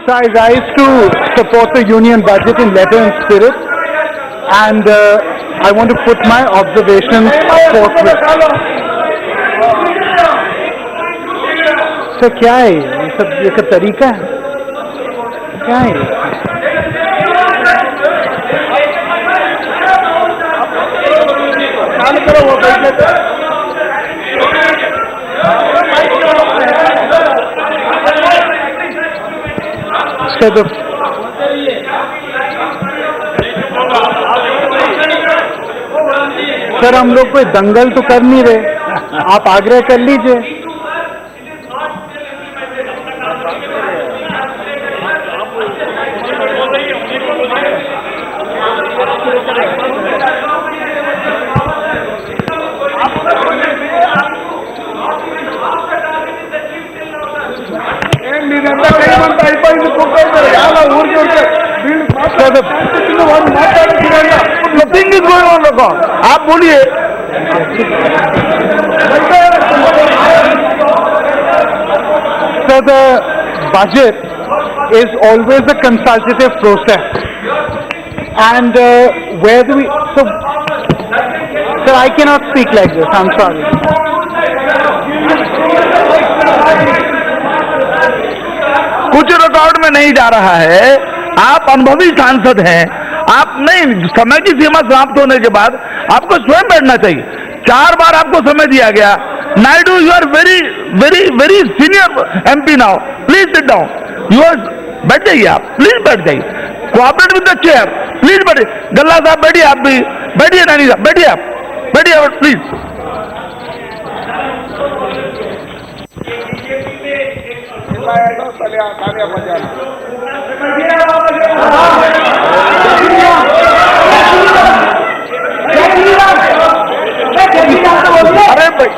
So I rise to support the union budget in letter and spirit, and I want to put my observations forthwith. So क्या है ये सब तरीका है क्या है? सर हम लोग कोई दंगल तो कर नहीं रहे, आप आग्रह कर लीजिए. आप बोलिए. So the budget is always a consultative process, and where do we? So, sir, I cannot speak like this. I'm sorry. कुछ रिकॉर्ड में नहीं जा रहा है. आप अनुभवी सांसद हैं. आप नहीं, समय की सीमा समाप्त होने के बाद आपको स्वयं बैठना चाहिए. 4 बार आपको समय दिया गया. Naidu, you are very very very senior MP now. Please sit down. You are बैठ जाइए. आप प्लीज बैठ जाइए. Cooperate with the chair. Please बैठिए. गल्ला साहब बैठिए. आप भी बैठिए. नानी साहब बैठिए. आप बैठिए प्लीज. अरे भाई,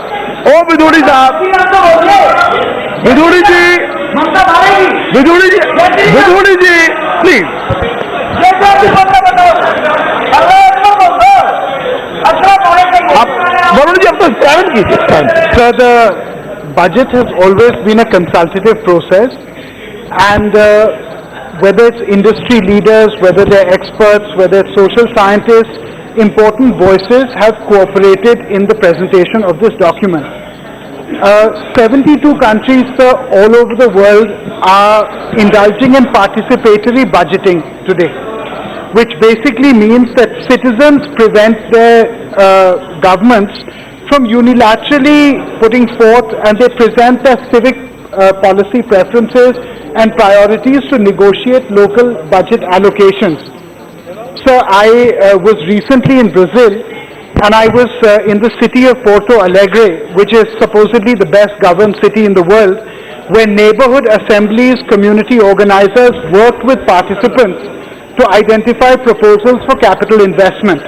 ओ विधुड़ी साहब, विधुड़ी जी, विधुड़ी जी, विधुड़ी जी, प्लीज. वरुण जी, अब तो स्टैंड कीजिए. So the budget has always been a consultative process, and whether it's industry leaders, whether they're experts, whether it's social scientists, important voices have cooperated in the presentation of this document. 72 countries all over the world are indulging in participatory budgeting today, which basically means that citizens prevent their governments from unilaterally putting forth, and they present their civic policy preferences and priorities to negotiate local budget allocations. So I was recently in Brazil, and I was in the city of Porto Alegre, which is supposedly the best governed city in the world, where neighborhood assemblies, community organizers worked with participants to identify proposals for capital investment.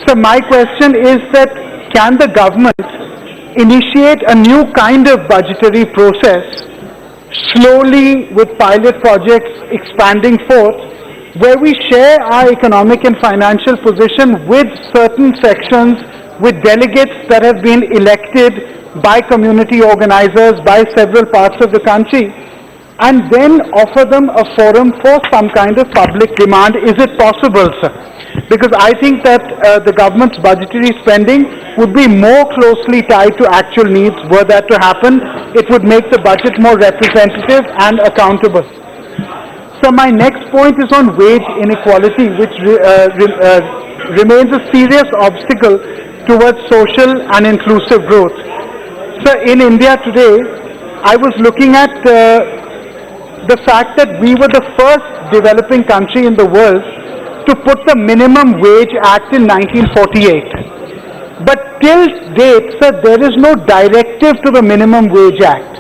So my question is that, can the government initiate a new kind of budgetary process, slowly with pilot projects expanding forth, where we share our economic and financial position with certain sections, with delegates that have been elected by community organizers, by several parts of the country, and then offer them a forum for some kind of public demand? Is it possible, sir? Because I think that the government's budgetary spending would be more closely tied to actual needs. Were that to happen, it would make the budget more representative and accountable. So my next point is on wage inequality, which remains a serious obstacle towards social and inclusive growth. So in India today, I was looking at the fact that we were the first developing country in the world to put the Minimum Wage Act in 1948. But till date, sir, there is no directive to the Minimum Wage Act.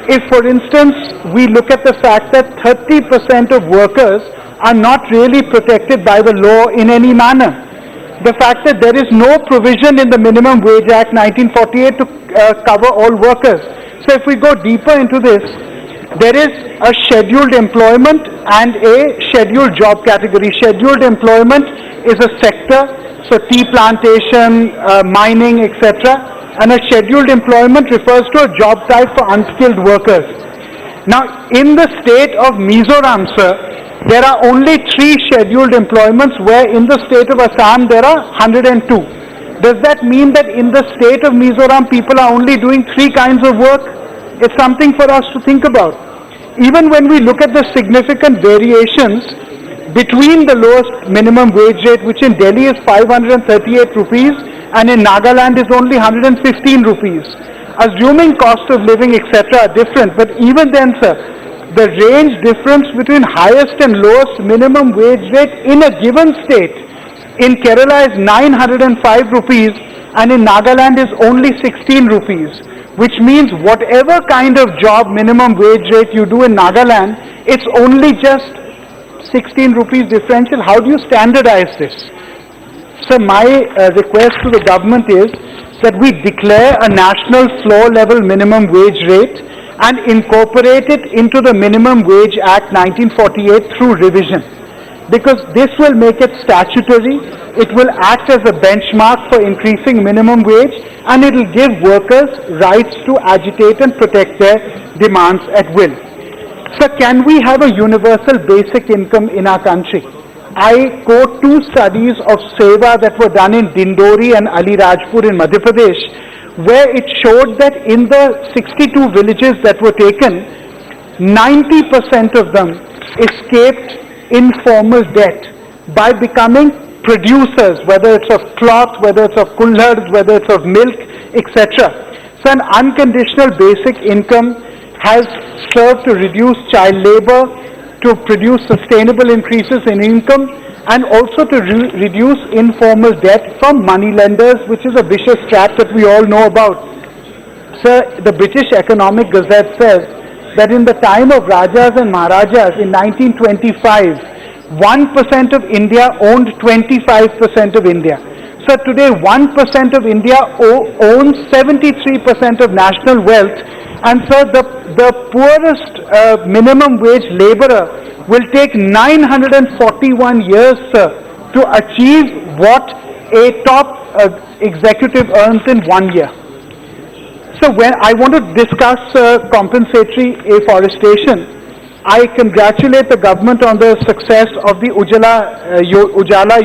If, for instance, we look at the fact that 30% of workers are not really protected by the law in any manner, the fact that there is no provision in the Minimum Wage Act 1948 to cover all workers. So if we go deeper into this, there is a scheduled employment and a scheduled job category. Scheduled employment is a sector, so tea plantation, mining, etc. And a scheduled employment refers to a job type for unskilled workers. Now, in the state of Mizoram, sir, there are only 3 scheduled employments, where in the state of Assam there are 102. Does that mean that in the state of Mizoram people are only doing 3 kinds of work? It's something for us to think about. Even when we look at the significant variations between the lowest minimum wage rate, which in Delhi is 538 rupees and in Nagaland is only 115 rupees. Assuming cost of living etc. are different, but even then, sir, the range difference between highest and lowest minimum wage rate in a given state in Kerala is 905 rupees and in Nagaland is only 16 rupees, which means whatever kind of job minimum wage rate you do in Nagaland, it's only just 16 rupees differential. How do you standardize this? So my request to the government is that we declare a national floor level minimum wage rate and incorporate it into the Minimum Wage Act 1948 through revision, because this will make it statutory, it will act as a benchmark for increasing minimum wage, and it will give workers rights to agitate and protect their demands at will. So can we have a universal basic income in our country? I quote 2 studies of Seva that were done in Dindori and Alirajpur in Madhya Pradesh, where it showed that in the 62 villages that were taken, 90% of them escaped informal debt by becoming producers, whether it's of cloth, whether it's of kulhards, whether it's of milk, etc. So an unconditional basic income has served to reduce child labor, to produce sustainable increases in income, and also to reduce informal debt from money lenders, which is a vicious trap that we all know about. Sir, the British Economic Gazette says that in the time of Rajas and Maharajas in 1925, 1% of India owned 25% of India. So today 1% of India owns 73% of national wealth, and sir, the poorest minimum wage laborer will take 941 years, sir, to achieve what a top executive earns in 1 year. So when I want to discuss compensatory afforestation, I congratulate the government on the success of the Ujala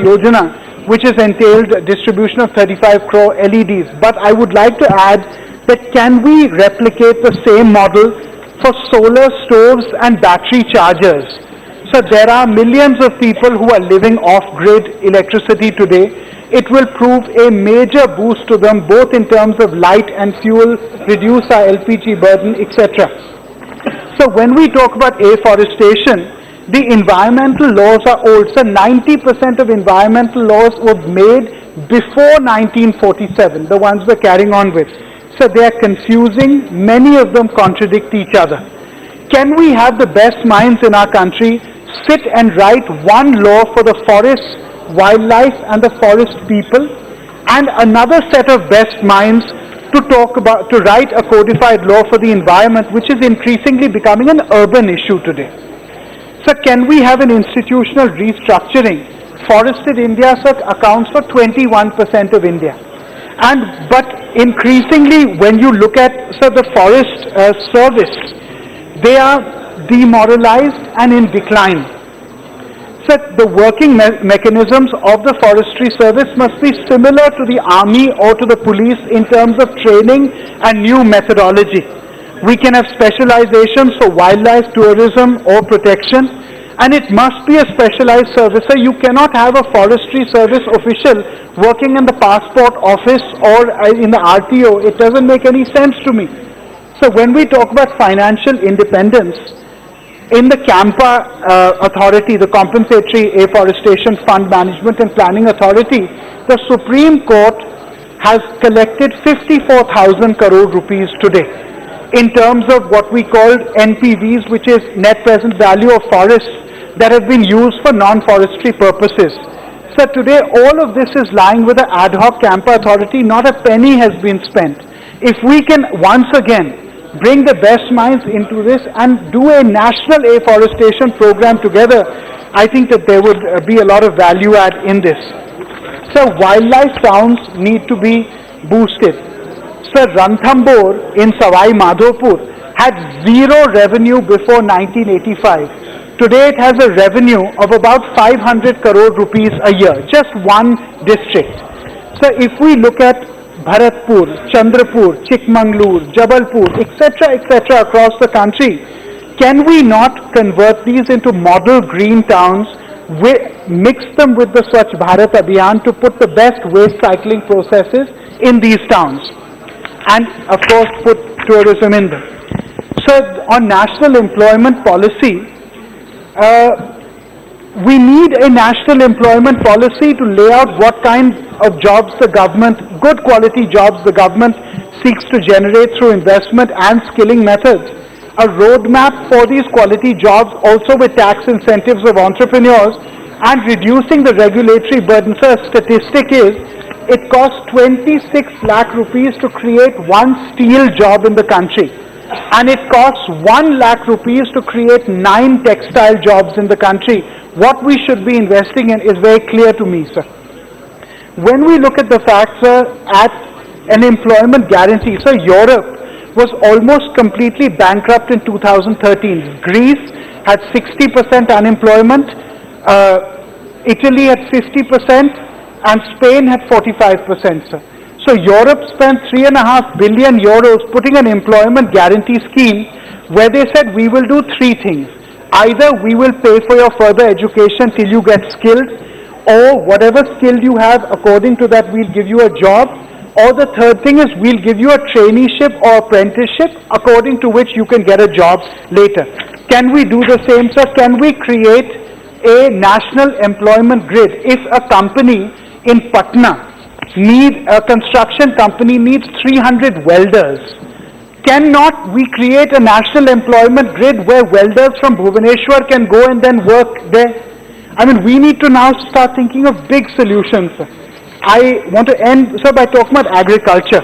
Yojana, which has entailed distribution of 35 crore LEDs. But I would like to add that can we replicate the same model for solar stoves and battery chargers? So there are millions of people who are living off-grid electricity today. It will prove a major boost to them, both in terms of light and fuel, reduce our LPG burden, etc. So when we talk about afforestation, the environmental laws are old. So 90% of environmental laws were made before 1947, the ones we're carrying on with. So they are confusing, many of them contradict each other. Can we have the best minds in our country sit and write one law for the forest, wildlife and the forest people, and another set of best minds to write a codified law for the environment, which is increasingly becoming an urban issue today? So can we have an institutional restructuring? Forested India, sir, accounts for 21% of India. But increasingly, when you look at the forest service, they are demoralized and in decline. So the working mechanisms of the forestry service must be similar to the army or to the police in terms of training and new methodology. We can have specializations for wildlife, tourism or protection, and it must be a specialized service. So you cannot have a forestry service official working in the passport office or in the RTO. It doesn't make any sense to me. So when we talk about financial independence, in the CAMPA authority, the Compensatory Afforestation Fund Management and Planning Authority, the Supreme Court has collected 54,000 crore rupees today in terms of what we called NPVs, which is net present value of forests that have been used for non-forestry purposes. So today all of this is lying with the ad hoc CAMPA authority. Not a penny has been spent. If we can once again bring the best minds into this and do a national afforestation program together, I think that there would be a lot of value add in this. So wildlife towns need to be boosted. Sir, Ranthambore in Savai Madhopur had zero revenue before 1985. Today it has a revenue of about 500 crore rupees a year, just one district. So if we look at Bharatpur, Chandrapur, Chikmagalur, Jabalpur, etc. across the country, can we not convert these into model green towns, mix them with the Swachh Bharat Abhiyan to put the best waste cycling processes in these towns, and of course put tourism in them? So on national employment policy, we need a national employment policy to lay out what kind of jobs the government, good quality jobs the government seeks to generate through investment and skilling methods. A roadmap for these quality jobs, also with tax incentives of entrepreneurs and reducing the regulatory burden. So a statistic is, it costs 26 lakh rupees to create one steel job in the country, and it costs 1 lakh rupees to create 9 textile jobs in the country. What we should be investing in is very clear to me, sir. When we look at the facts, sir, at an employment guarantee, so Europe was almost completely bankrupt in 2013. Greece had 60% unemployment, Italy had 50%, and Spain had 45%, sir. So Europe spent 3.5 billion euros putting an employment guarantee scheme where they said we will do 3 things. Either we will pay for your further education till you get skilled, or whatever skill you have, according to that we'll give you a job, or the third thing is we'll give you a traineeship or apprenticeship according to which you can get a job later. Can we do the same, sir? Can we create a national employment grid? If a company in Patna a construction company needs 300 welders, cannot we create a national employment grid where welders from Bhubaneswar can go and then work there? I mean, we need to now start thinking of big solutions. I want to end, sir, by talking about agriculture.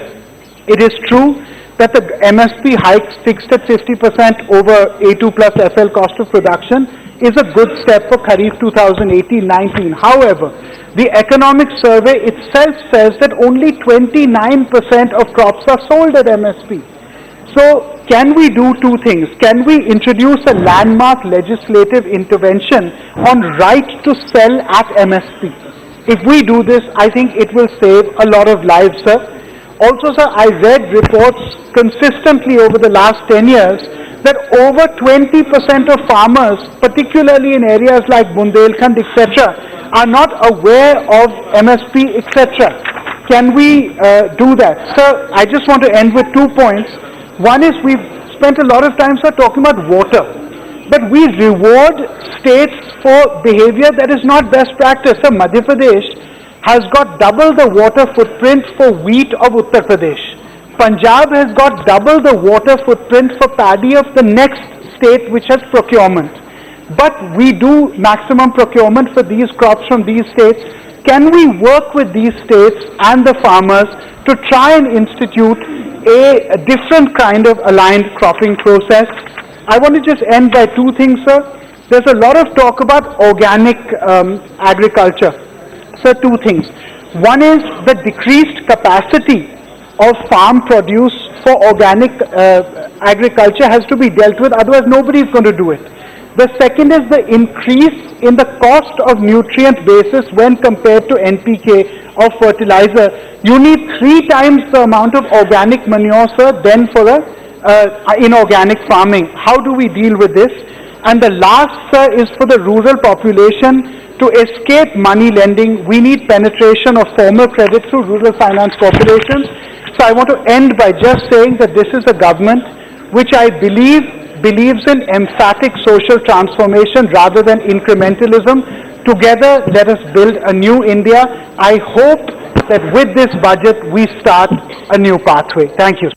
It is true that the MSP hike fixed at 50% over A2 plus FL cost of production is a good step for Kharif 2018-19. However, the economic survey itself says that only 29% of crops are sold at MSP. So can we do 2 things? Can we introduce a landmark legislative intervention on right to sell at MSP? If we do this, I think it will save a lot of lives, sir. Also, sir, I read reports consistently over the last 10 years that over 20% of farmers, particularly in areas like Bundelkhand, etc., are not aware of MSP, etc. Can we do that? Sir, I just want to end with 2 points. One is we've spent a lot of time, sir, talking about water, but we reward states for behavior that is not best practice. So Madhya Pradesh has got double the water footprint for wheat of Uttar Pradesh. Punjab has got double the water footprint for paddy of the next state which has procurement. But we do maximum procurement for these crops from these states. Can we work with these states and the farmers to try and institute a different kind of aligned cropping process? I want to just end by 2 things, sir. There's a lot of talk about organic agriculture. So 2 things. One is the decreased capacity of farm produce for organic agriculture has to be dealt with, otherwise nobody is going to do it. The second is the increase in the cost of nutrient basis when compared to NPK or fertilizer. You need 3 times the amount of organic manure, sir, than for inorganic farming. How do we deal with this? And the last, sir, is for the rural population. To escape money lending, we need penetration of formal credit through rural finance corporations. So I want to end by just saying that this is a government which I believes in emphatic social transformation rather than incrementalism. Together, let us build a new India. I hope that with this budget, we start a new pathway. Thank you.